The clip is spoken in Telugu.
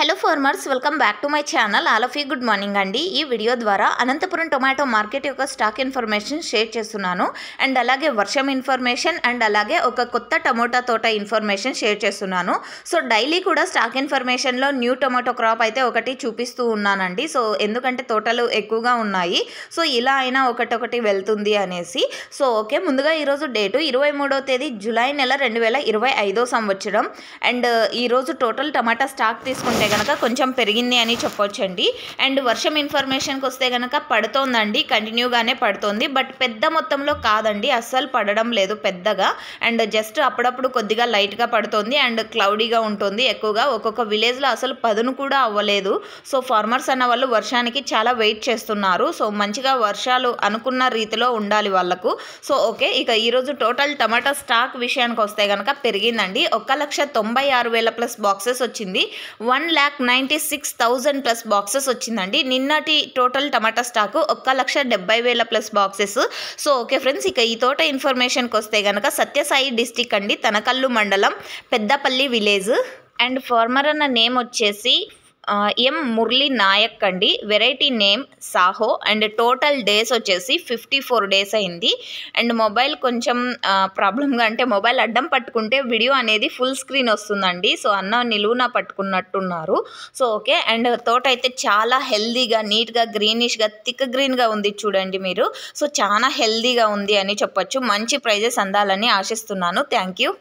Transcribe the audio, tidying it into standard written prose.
Hello farmers, welcome back to my channel. All of you good morning అండి. ఈ వీడియో ద్వారా అనంతపురం టొమాటో మార్కెట్ యొక్క స్టాక్ ఇన్ఫర్మేషన్ షేర్ చేస్తున్నాను. అండ్ అలాగే వర్షం ఇన్ఫర్మేషన్ అండ్ అలాగే ఒక కొత్త టమోటా తోట ఇన్ఫర్మేషన్ షేర్ చేస్తున్నాను. సో డైలీ కూడా స్టాక్ ఇన్ఫర్మేషన్లో న్యూ టొమాటో క్రాప్ అయితే ఒకటి చూపిస్తూ ఉన్నానండి. సో ఎందుకంటే తోటలు ఎక్కువగా ఉన్నాయి, సో ఇలా అయినా ఒకటొకటి వెళ్తుంది అనేసి. సో ఓకే, ముందుగా ఈరోజు డేటు 23వ తేదీ జూలై నెల 2025 సంవత్సరం. అండ్ ఈరోజు టోటల్ టమాటా స్టాక్ తీసుకుంటే కనుక కొంచెం పెరిగింది అని చెప్పొచ్చండి. అండ్ వర్షం ఇన్ఫర్మేషన్కి వస్తే కనుక పడుతోందండి, కంటిన్యూగానే పడుతోంది. బట్ పెద్ద మొత్తంలో కాదండి, అస్సలు పడడం లేదు పెద్దగా. అండ్ జస్ట్ అప్పుడప్పుడు కొద్దిగా లైట్గా పడుతోంది అండ్ క్లౌడీగా ఉంటుంది ఎక్కువగా. ఒక్కొక్క విలేజ్లో అసలు పదును కూడా అవ్వలేదు. సో ఫార్మర్స్ అన్న వాళ్ళు వర్షానికి చాలా వెయిట్ చేస్తున్నారు. సో మంచిగా వర్షాలు అనుకున్న రీతిలో ఉండాలి వాళ్ళకు. సో ఓకే, ఇక ఈరోజు టోటల్ టమాటా స్టాక్ విషయానికి వస్తే కనుక పెరిగిందండి. 1,96,000 ప్లస్ బాక్సెస్ వచ్చింది. 1,96,000 ప్లస్ బాక్సెస్ వచ్చిందండి. నిన్నటి టోటల్ టమాటా stock 1,70,000 plus boxes. So okay friends, ఇక ఈ తోట ఇన్ఫర్మేషన్కి వస్తే కనుక సత్యసాయి డిస్టిక్ అండి, తనకల్లు మండలం, పెద్దపల్లి విలేజ్. అండ్ ఫార్మర్ అన్న నేమ్ వచ్చేసి ఎం మురళీ నాయక్ అండి. Variety name Saaho. And total days వచ్చేసి 54 డేస్ అయింది. అండ్ మొబైల్ కొంచెం ప్రాబ్లంగా, అంటే మొబైల్ అడ్డం పట్టుకుంటే వీడియో అనేది ఫుల్ స్క్రీన్ వస్తుందండి. సో అన్న నిలువున పట్టుకున్నట్టున్నారు. సో ఓకే, అండ్ తోట అయితే చాలా హెల్దీగా, నీట్గా, గ్రీనిష్గా, థిక్ గ్రీన్గా ఉంది చూడండి మీరు. సో చాలా హెల్దీగా ఉంది అని చెప్పొచ్చు. మంచి ప్రైజెస్ అందాలని ఆశిస్తున్నాను. Thank you.